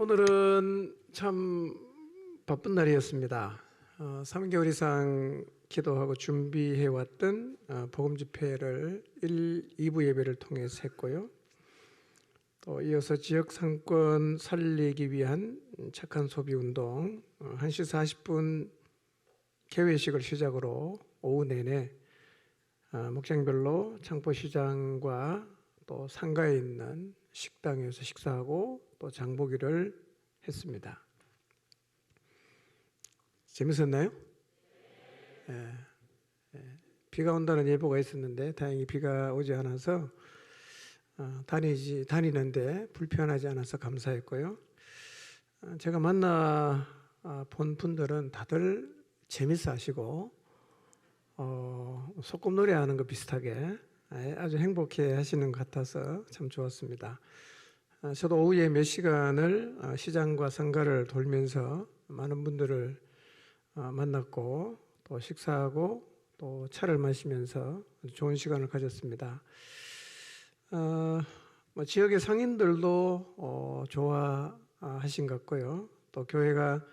오늘은 참 바쁜 날이었습니다. 3개월 이상 기도하고 준비해왔던 복음 집회를 2부 예배를 통해서 했고요. 또 이어서 지역 상권 살리기 위한 착한 소비 운동 1시 40분 개회식을 시작으로 오후 내내 목장별로 창포시장과 또 상가에 있는 식당에서 식사하고 또 장보기를 했습니다. 재밌었나요? 비가 온다는 예보가 있었는데 다행히 비가 오지 않아서 다니는데 불편하지 않아서 감사했고요. 제가 만나 본 분들은 다들 재밌어 하시고 소꿉놀이 하는 거 비슷하게 아주 행복해 하시는 것 같아서 참 좋았습니다. 저도 오후에 몇 시간을 시장과 상가를 돌면서 많은 분들을 만났고 또 식사하고 또 차를 마시면서 아주 좋은 시간을 가졌습니다. 지역의 상인들도 좋아하신 것 같고요. 또 교회가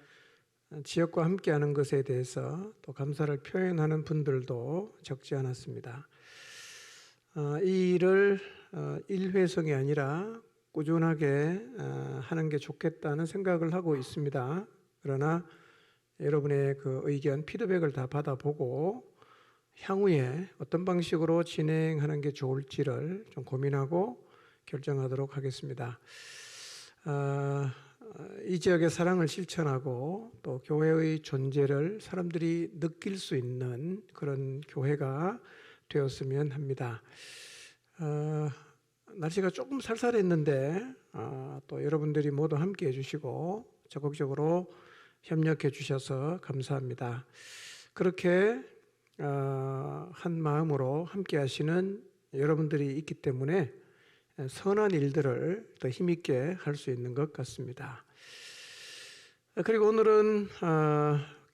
지역과 함께하는 것에 대해서 또 감사를 표현하는 분들도 적지 않았습니다. 이 일을 일회성이 아니라 꾸준하게 하는 게 좋겠다는 생각을 하고 있습니다. 그러나 여러분의 그 의견, 피드백을 다 받아보고 향후에 어떤 방식으로 진행하는 게 좋을지를 좀 고민하고 결정하도록 하겠습니다. 이 지역의 사랑을 실천하고 또 교회의 존재를 사람들이 느낄 수 있는 그런 교회가 되었으면 합니다. 날씨가 조금 쌀쌀했는데 또 여러분들이 모두 함께 해주시고 적극적으로 협력해 주셔서 감사합니다. 그렇게 한 마음으로 함께 하시는 여러분들이 있기 때문에 선한 일들을 더 힘있게 할 수 있는 것 같습니다. 그리고 오늘은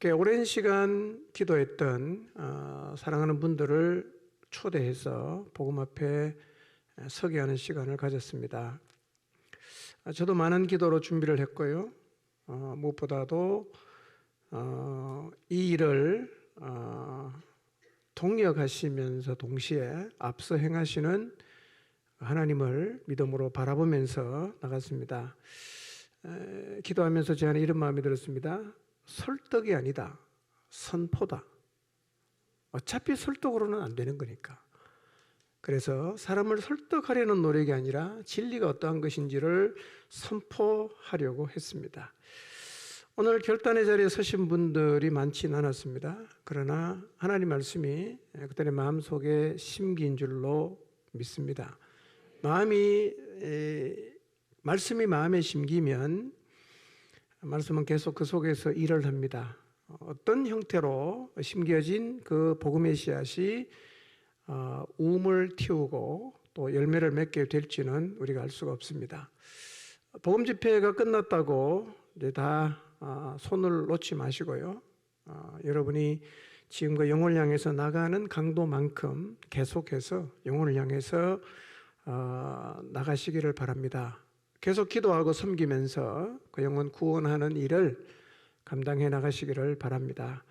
꽤 오랜 시간 기도했던 사랑하는 분들을 초대해서 복음 앞에 서게 하는 시간을 가졌습니다. 저도 많은 기도로 준비를 했고요. 무엇보다도 이 일을 동력하시면서 동시에 앞서 행하시는 하나님을 믿음으로 바라보면서 나갔습니다. 기도하면서 제 안에 이런 마음이 들었습니다. 설득이 아니다. 선포다. 어차피 설득으로는 안 되는 거니까. 그래서 사람을 설득하려는 노력이 아니라 진리가 어떠한 것인지를 선포하려고 했습니다. 오늘 결단의 자리에 서신 분들이 많지는 않았습니다. 그러나 하나님 말씀이 그들의 마음속에 심긴 줄로 믿습니다. 말씀이 마음에 심기면 말씀은 계속 그 속에서 일을 합니다. 어떤 형태로 심겨진 그 복음의 씨앗이 우음을 틔우고 또 열매를 맺게 될지는 우리가 알 수가 없습니다. 복음 집회가 끝났다고 이제 다 손을 놓지 마시고요. 여러분이 지금과 영혼을 향해서 나가는 강도만큼 계속해서 영혼을 향해서 나가시기를 바랍니다. 계속 기도하고 섬기면서 그 영혼 구원하는 일을 감당해 나가시기를 바랍니다.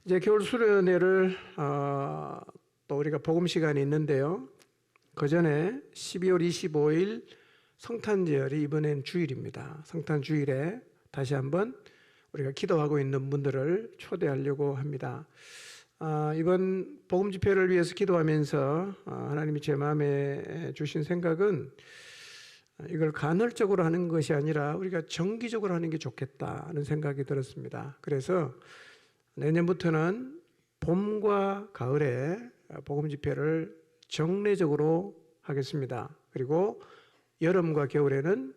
이제 겨울 수련회를 또 우리가 복음 시간이 있는데요. 그 전에 12월 25일 성탄절이 이번엔 주일입니다. 성탄 주일에 다시 한번 우리가 기도하고 있는 분들을 초대하려고 합니다. 이번 복음 집회를 위해서 기도하면서 하나님이 제 마음에 주신 생각은 이걸 간헐적으로 하는 것이 아니라 우리가 정기적으로 하는 게 좋겠다는 생각이 들었습니다. 그래서 내년부터는 봄과 가을에 복음 집회를 정례적으로 하겠습니다. 그리고 여름과 겨울에는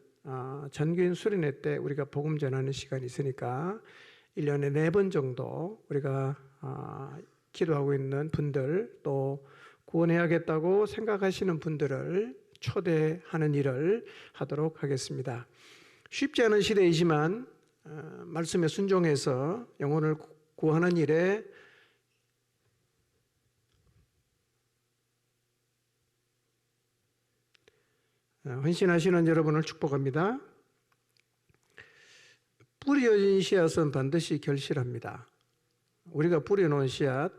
전교인 수련회 때 우리가 복음 전하는 시간이 있으니까 1년에 4번 정도 우리가 기도하고 있는 분들 또 구원해야겠다고 생각하시는 분들을 초대하는 일을 하도록 하겠습니다. 쉽지 않은 시대이지만 말씀에 순종해서 영혼을 구하는 일에 헌신하시는 여러분을 축복합니다. 뿌려진 씨앗은 반드시 결실합니다. 우리가 뿌려놓은 씨앗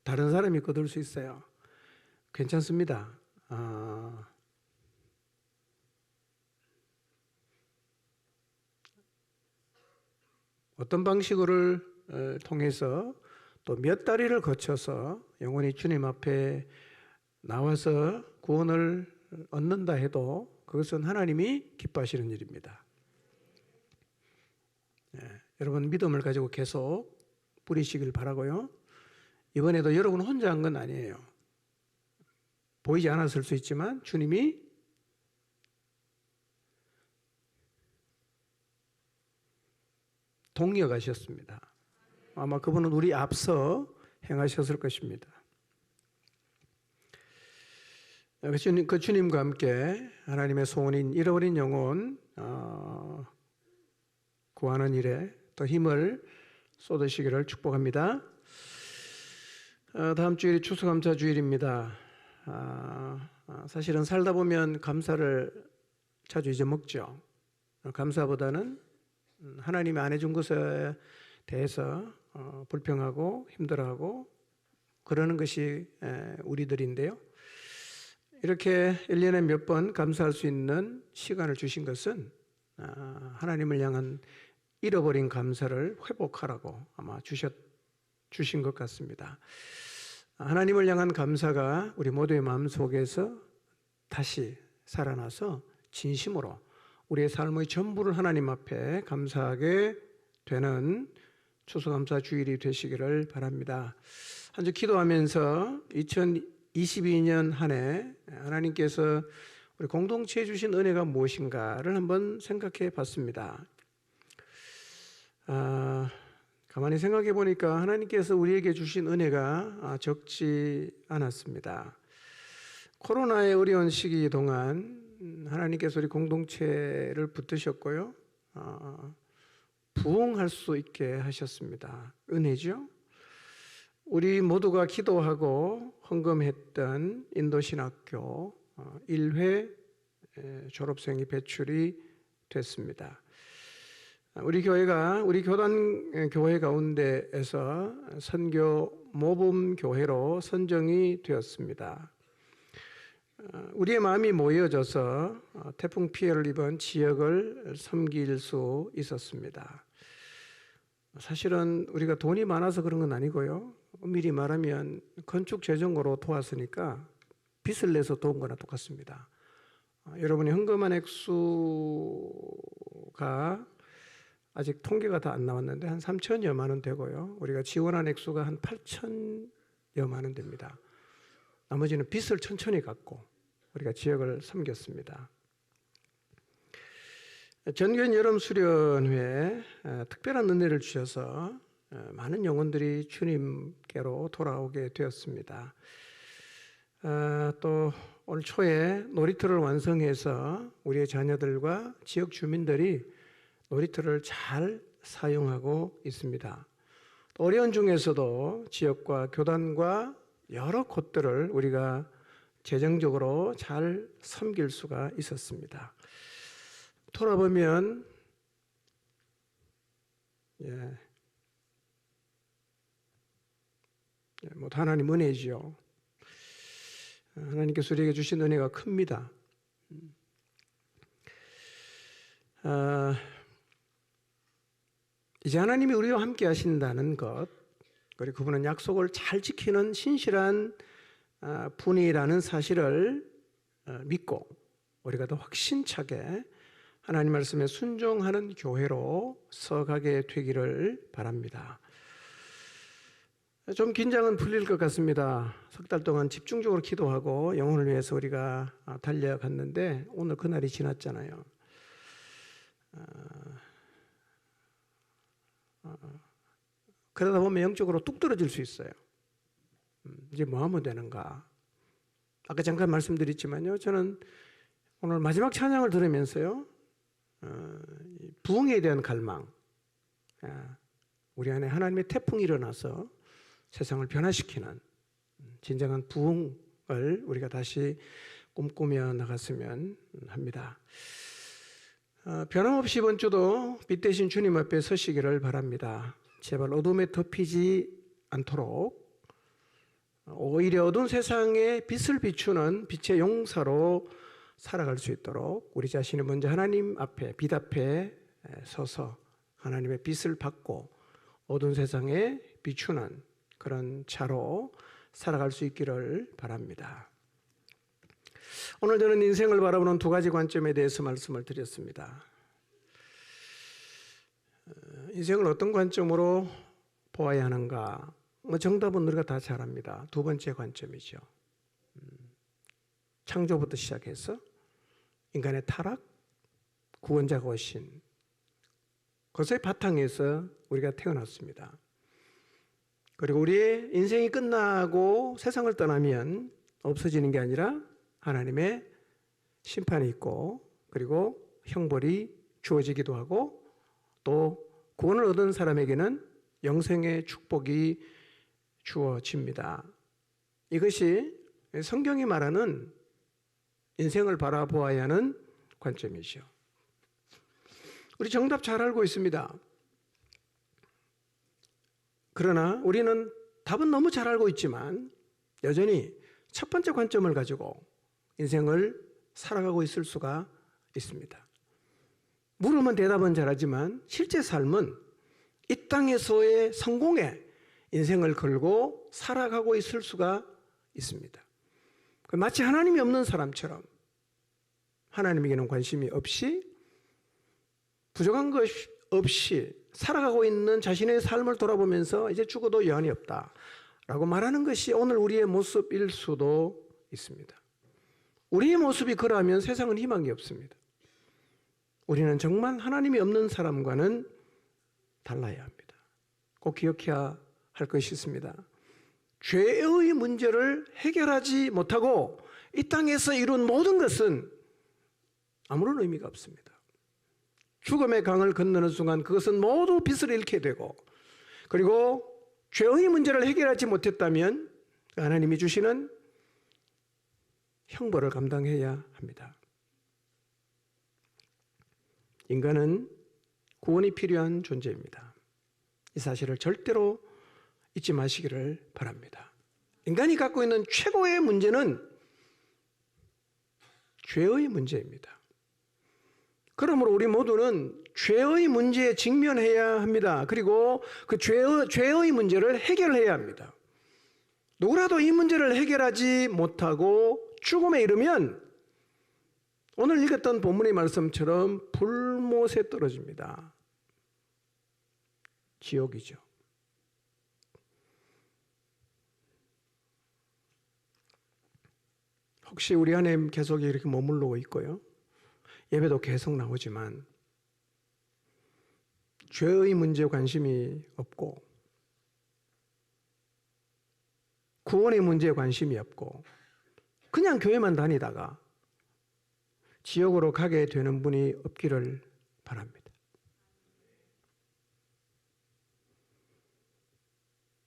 다른 사람이 거둘 수 있어요. 괜찮습니다. 어떤 방식을 통해서 또 몇 다리를 거쳐서 영원히 주님 앞에 나와서 구원을 얻는다 해도 그것은 하나님이 기뻐하시는 일입니다. 여러분 믿음을 가지고 계속 뿌리시길 바라고요. 이번에도 여러분 혼자 한 건 아니에요. 보이지 않았을 수 있지만 주님이 동역하셨습니다. 아마 그분은 우리 앞서 행하셨을 것입니다. 그 주님과 함께 하나님의 소원인 잃어버린 영혼 구하는 일에 더 힘을 쏟으시기를 축복합니다. 다음 주일이 추수감사 주일입니다. 사실은 살다 보면 감사를 자주 잊어먹죠. 감사보다는 하나님이 안 해준 것에 대해서 불평하고 힘들어하고 그러는 것이 우리들인데요. 이렇게 1년에 몇 번 감사할 수 있는 시간을 주신 것은 하나님을 향한 잃어버린 감사를 회복하라고 아마 주신 것 같습니다. 하나님을 향한 감사가 우리 모두의 마음속에서 다시 살아나서 진심으로 우리의 삶의 전부를 하나님 앞에 감사하게 되는 추수감사 주일이 되시기를 바랍니다. 한 주 기도하면서 2022년 한 해 하나님께서 우리 공동체에 주신 은혜가 무엇인가를 한번 생각해 봤습니다. 가만히 생각해 보니까 하나님께서 우리에게 주신 은혜가 적지 않았습니다. 코로나의 어려운 시기 동안 하나님께서 우리 공동체를 붙드셨고요. 부흥할 수 있게 하셨습니다. 은혜죠. 우리 모두가 기도하고 헌금했던 인도신학교 1회 졸업생이 배출이 됐습니다. 우리 교단 교회 가운데에서 선교 모범 교회로 선정이 되었습니다. 우리의 마음이 모여져서 태풍 피해를 입은 지역을 섬길 수 있었습니다. 사실은 우리가 돈이 많아서 그런 건 아니고요. 미리 말하면 건축 재정으로 도왔으니까 빚을 내서 도운 거나 똑같습니다. 여러분이 헌금한 액수가 아직 통계가 다 안 나왔는데 한 3천여만 원 되고요. 우리가 지원한 액수가 한 8천여만 원 됩니다. 나머지는 빚을 천천히 갚고 우리가 지역을 섬겼습니다. 전교인 여름 수련회에 특별한 은혜를 주셔서 많은 영혼들이 주님께로 돌아오게 되었습니다. 또 올 초에 놀이터를 완성해서 우리의 자녀들과 지역 주민들이 놀이터를 잘 사용하고 있습니다. 어려운 중에서도 지역과 교단과 여러 곳들을 우리가 재정적으로 잘 섬길 수가 있었습니다. 돌아보면 하나님 은혜지요. 하나님께서 우리에게 주신 은혜가 큽니다. 이제 하나님이 우리와 함께 하신다는 것, 그리고 그분은 약속을 잘 지키는 신실한 분이라는 사실을 믿고 우리가 더 확신차게 하나님 말씀에 순종하는 교회로 서가게 되기를 바랍니다. 좀 긴장은 풀릴 것 같습니다. 석 달 동안 집중적으로 기도하고 영혼을 위해서 우리가 달려갔는데 오늘 그날이 지났잖아요. 그러다 보면 영적으로 뚝 떨어질 수 있어요. 이제 뭐 하면 되는가? 아까 잠깐 말씀드렸지만요. 저는 오늘 마지막 찬양을 들으면서요. 부흥에 대한 갈망, 우리 안에 하나님의 태풍이 일어나서 세상을 변화시키는 진정한 부흥을 우리가 다시 꿈꾸며 나갔으면 합니다. 변함없이 이번 주도 빛 대신 주님 앞에 서시기를 바랍니다. 제발 어둠에 덮이지 않도록 오히려 어두운 세상에 빛을 비추는 빛의 용사로 살아갈 수 있도록 우리 자신이 먼저 하나님 앞에, 빛 앞에 서서 하나님의 빛을 받고 어두운 세상에 비추는 그런 자로 살아갈 수 있기를 바랍니다. 오늘 저는 인생을 바라보는 두 가지 관점에 대해서 말씀을 드렸습니다. 인생을 어떤 관점으로 보아야 하는가? 정답은 우리가 다 잘 압니다. 두 번째 관점이죠. 창조부터 시작해서 인간의 타락, 구원자가 오신 그것의 바탕에서 우리가 태어났습니다. 그리고 우리의 인생이 끝나고 세상을 떠나면 없어지는 게 아니라 하나님의 심판이 있고 그리고 형벌이 주어지기도 하고 또 구원을 얻은 사람에게는 영생의 축복이 주어집니다. 이것이 성경이 말하는 인생을 바라보아야 하는 관점이죠. 우리 정답 잘 알고 있습니다. 그러나 우리는 답은 너무 잘 알고 있지만 여전히 첫 번째 관점을 가지고 인생을 살아가고 있을 수가 있습니다. 물으면 대답은 잘하지만 실제 삶은 이 땅에서의 성공에 인생을 걸고 살아가고 있을 수가 있습니다. 마치 하나님이 없는 사람처럼 하나님에게는 관심이 없이 부족한 것 없이 살아가고 있는 자신의 삶을 돌아보면서 이제 죽어도 여한이 없다라고 말하는 것이 오늘 우리의 모습일 수도 있습니다. 우리의 모습이 그러하면 세상은 희망이 없습니다. 우리는 정말 하나님이 없는 사람과는 달라야 합니다. 꼭 기억해야 할 것이 있습니다. 죄의 문제를 해결하지 못하고 이 땅에서 이룬 모든 것은 아무런 의미가 없습니다. 죽음의 강을 건너는 순간 그것은 모두 빛을 잃게 되고 그리고 죄의 문제를 해결하지 못했다면 하나님이 주시는 형벌을 감당해야 합니다. 인간은 구원이 필요한 존재입니다. 이 사실을 절대로 잊지 마시기를 바랍니다. 인간이 갖고 있는 최고의 문제는 죄의 문제입니다. 그러므로 우리 모두는 죄의 문제에 직면해야 합니다. 그리고 그 죄의 문제를 해결해야 합니다. 누구라도 이 문제를 해결하지 못하고 죽음에 이르면 오늘 읽었던 본문의 말씀처럼 불못에 떨어집니다. 지옥이죠. 혹시 우리 안에 계속 이렇게 머물러 있고요. 예배도 계속 나오지만 죄의 문제에 관심이 없고 구원의 문제에 관심이 없고 그냥 교회만 다니다가 지옥으로 가게 되는 분이 없기를 바랍니다.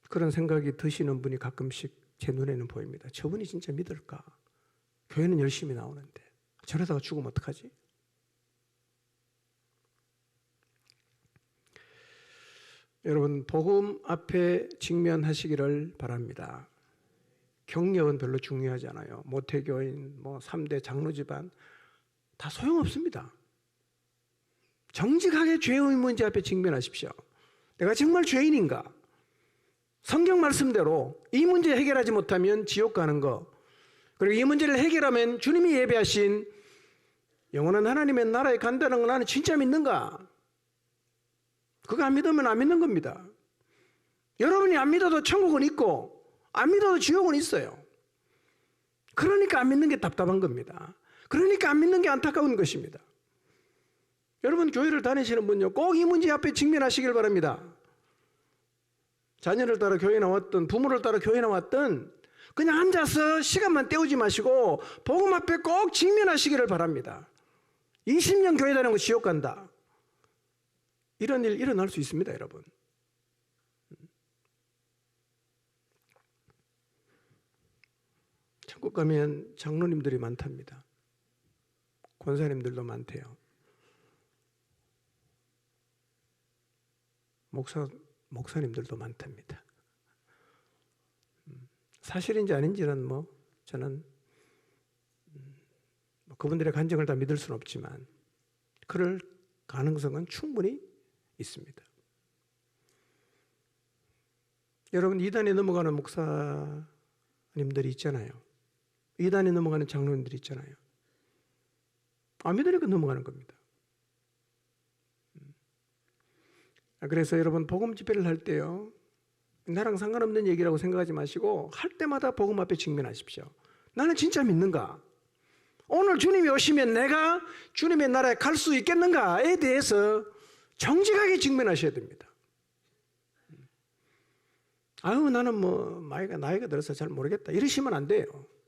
그런 생각이 드시는 분이 가끔씩 제 눈에는 보입니다. 저분이 진짜 믿을까? 교회는 열심히 나오는데 저러다가 죽으면 어떡하지? 여러분 복음 앞에 직면하시기를 바랍니다. 경력은 별로 중요하지 않아요. 모태교인, 3대 장로 집안 다 소용없습니다. 정직하게 죄의 문제 앞에 직면하십시오. 내가 정말 죄인인가? 성경 말씀대로 이 문제 해결하지 못하면 지옥 가는 거, 그리고 이 문제를 해결하면 주님이 예배하신 영원한 하나님의 나라에 간다는 거 나는 진짜 믿는가? 그거 안 믿으면 안 믿는 겁니다. 여러분이 안 믿어도 천국은 있고 안 믿어도 지옥은 있어요. 그러니까 안 믿는 게 답답한 겁니다. 그러니까 안 믿는 게 안타까운 것입니다. 여러분 교회를 다니시는 분요, 꼭 이 문제 앞에 직면하시길 바랍니다. 자녀를 따라 교회 나왔든 부모를 따라 교회 나왔든 그냥 앉아서 시간만 때우지 마시고 복음 앞에 꼭 직면하시기를 바랍니다. 20년 교회 다니는 거 지옥 간다. 이런 일 일어날 수 있습니다, 여러분. 천국 가면 장로님들이 많답니다. 권사님들도 많대요. 목사님들도 많답니다. 사실인지 아닌지는 저는 그분들의 간증을 다 믿을 수는 없지만 그럴 가능성은 충분히 있습니다. 여러분, 이단에 넘어가는 목사님들이 있잖아요. 이단에 넘어가는 장로님들이 있잖아요. 안 믿으니까 넘어가는 겁니다. 그래서 여러분, 복음 집회를 할 때요, 나랑 상관없는 얘기라고 생각하지 마시고 할 때마다 복음 앞에 직면하십시오. 나는 진짜 믿는가? 오늘 주님이 오시면 내가 주님의 나라에 갈 수 있겠는가에 대해서 정직하게 직면하셔야 됩니다. 아유, 나는 나이가 들어서 잘 모르겠다 이러시면 안 돼요.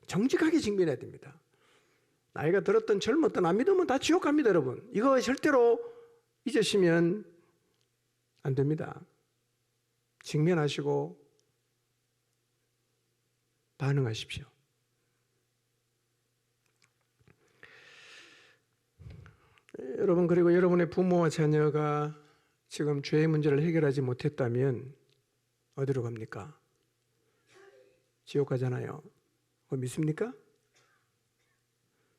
정직하게 직면해야 됩니다. 나이가 들었든 젊었든 안 믿으면 다 지옥 갑니다, 여러분. 이거 절대로 잊으시면 안 됩니다. 직면하시고 반응하십시오. 여러분, 그리고 여러분의 부모와 자녀가 지금 죄의 문제를 해결하지 못했다면 어디로 갑니까? 지옥 가잖아요. 그거 믿습니까?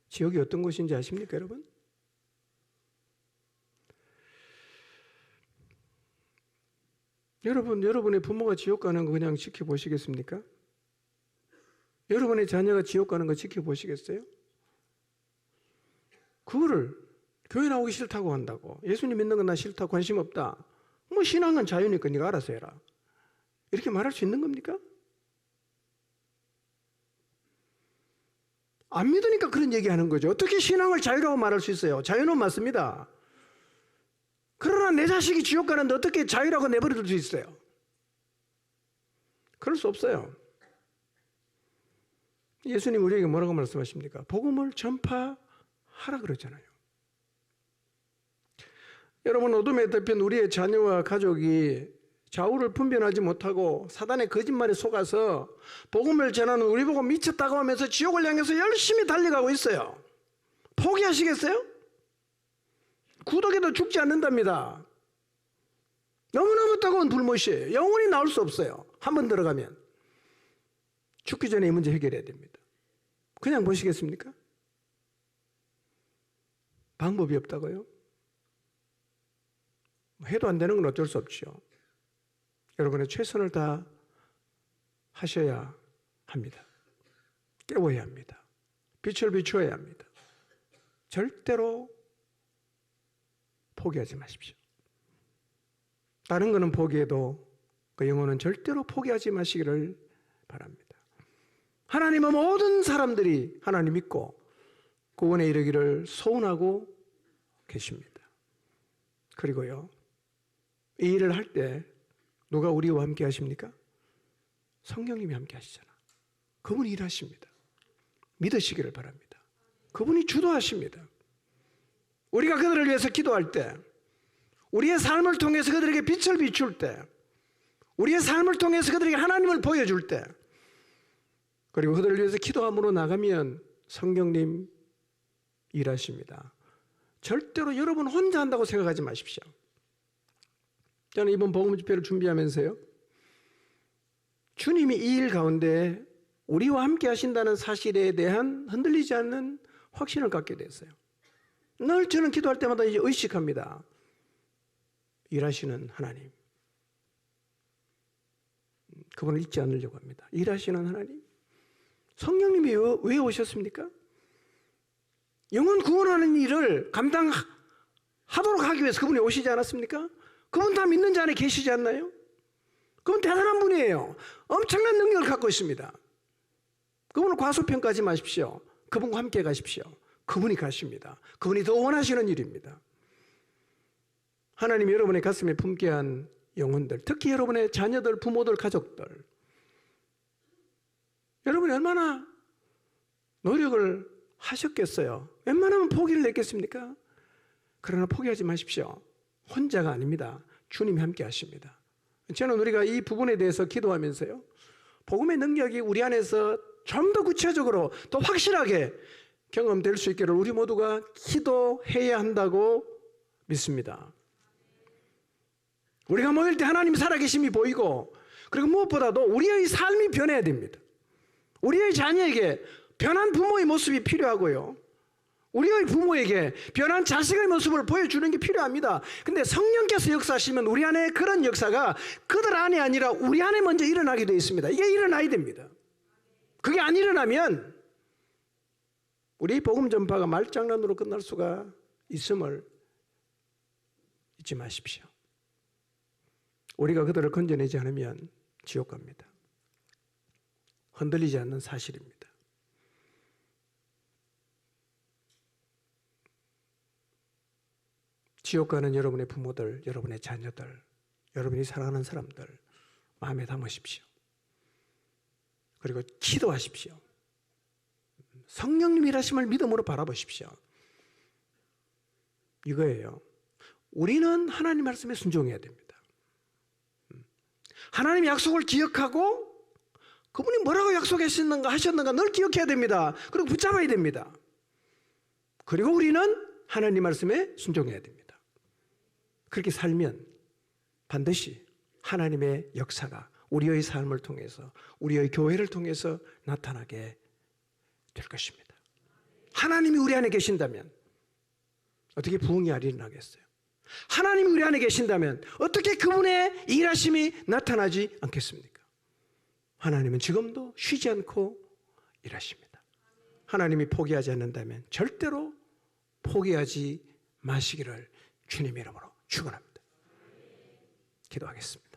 지옥이 어떤 곳인지 아십니까, 여러분? 여러분의 부모가 지옥 가는 거 그냥 지켜보시겠습니까? 여러분의 자녀가 지옥 가는 거 지켜보시겠어요? 그거를 교회 나오기 싫다고 한다고, 예수님 믿는 건 나 싫다, 관심 없다, 신앙은 자유니까 네가 알아서 해라, 이렇게 말할 수 있는 겁니까? 안 믿으니까 그런 얘기하는 거죠. 어떻게 신앙을 자유라고 말할 수 있어요? 자유는 맞습니다. 그러나 내 자식이 지옥 가는데 어떻게 자유라고 내버려 둘 수 있어요? 그럴 수 없어요. 예수님 우리에게 뭐라고 말씀하십니까? 복음을 전파하라 그러잖아요. 여러분, 어둠에 덮인 우리의 자녀와 가족이 좌우를 분별하지 못하고 사단의 거짓말에 속아서 복음을 전하는 우리 보고 미쳤다고 하면서 지옥을 향해서 열심히 달려가고 있어요. 포기하시겠어요? 구독해도 죽지 않는답니다. 너무너무 뜨거운 불못이에요. 영원히 나올 수 없어요. 한번 들어가면 죽기 전에 이 문제 해결해야 됩니다. 그냥 보시겠습니까? 방법이 없다고요? 해도 안 되는 건 어쩔 수 없죠. 여러분의 최선을 다 하셔야 합니다. 깨워야 합니다. 빛을 비추어야 합니다. 절대로 포기하지 마십시오. 다른 거는 포기해도 그 영혼은 절대로 포기하지 마시기를 바랍니다. 하나님은 모든 사람들이 하나님 믿고 구원에 이르기를 소원하고 계십니다. 그리고요, 이 일을 할 때 누가 우리와 함께 하십니까? 성령님이 함께 하시잖아. 그분이 일하십니다. 믿으시기를 바랍니다. 그분이 주도하십니다. 우리가 그들을 위해서 기도할 때, 우리의 삶을 통해서 그들에게 빛을 비출 때, 우리의 삶을 통해서 그들에게 하나님을 보여줄 때, 그리고 그들을 위해서 기도함으로 나가면 성령님 일하십니다. 절대로 여러분 혼자 한다고 생각하지 마십시오. 저는 이번 복음 집회를 준비하면서요, 주님이 이 일 가운데 우리와 함께 하신다는 사실에 대한 흔들리지 않는 확신을 갖게 됐어요. 늘 저는 기도할 때마다 이제 의식합니다. 일하시는 하나님, 그분을 잊지 않으려고 합니다. 일하시는 하나님, 성령님이 왜 오셨습니까? 영혼 구원하는 일을 감당하도록 하기 위해서 그분이 오시지 않았습니까? 그분 다 믿는 자 안에 계시지 않나요? 그분 대단한 분이에요. 엄청난 능력을 갖고 있습니다. 그분을 과소평가하지 마십시오. 그분과 함께 가십시오. 그분이 가십니다. 그분이 더 원하시는 일입니다. 하나님이 여러분의 가슴에 품게 한 영혼들, 특히 여러분의 자녀들, 부모들, 가족들, 여러분이 얼마나 노력을 하셨겠어요? 웬만하면 포기를 냈겠습니까? 그러나 포기하지 마십시오. 혼자가 아닙니다. 주님이 함께 하십니다. 저는 우리가 이 부분에 대해서 기도하면서요, 복음의 능력이 우리 안에서 좀 더 구체적으로 더 확실하게 경험될 수 있기를 우리 모두가 기도해야 한다고 믿습니다. 우리가 모일 때 하나님 살아계심이 보이고, 그리고 무엇보다도 우리의 삶이 변해야 됩니다. 우리의 자녀에게 변한 부모의 모습이 필요하고요, 우리의 부모에게 변한 자식의 모습을 보여주는 게 필요합니다. 근데 성령께서 역사하시면 우리 안에 그런 역사가 그들 안에 아니라 우리 안에 먼저 일어나게 되어 있습니다. 이게 일어나야 됩니다. 그게 안 일어나면 우리 복음 전파가 말장난으로 끝날 수가 있음을 잊지 마십시오. 우리가 그들을 건져내지 않으면 지옥 갑니다. 흔들리지 않는 사실입니다. 지옥 가는 여러분의 부모들, 여러분의 자녀들, 여러분이 사랑하는 사람들 마음에 담으십시오. 그리고 기도하십시오. 성령님 일하심을 믿음으로 바라보십시오. 이거예요. 우리는 하나님 말씀에 순종해야 됩니다. 하나님의 약속을 기억하고 그분이 뭐라고 하셨는가 늘 기억해야 됩니다. 그리고 붙잡아야 됩니다. 그리고 우리는 하나님 말씀에 순종해야 됩니다. 그렇게 살면 반드시 하나님의 역사가 우리의 삶을 통해서, 우리의 교회를 통해서 나타나게 될 것입니다. 하나님이 우리 안에 계신다면 어떻게 부흥이 안 일어나겠어요? 하나님이 우리 안에 계신다면 어떻게 그분의 일하심이 나타나지 않겠습니까? 하나님은 지금도 쉬지 않고 일하십니다. 하나님이 포기하지 않는다면 절대로 포기하지 마시기를 주님의 이름으로 축원합니다. 기도하겠습니다.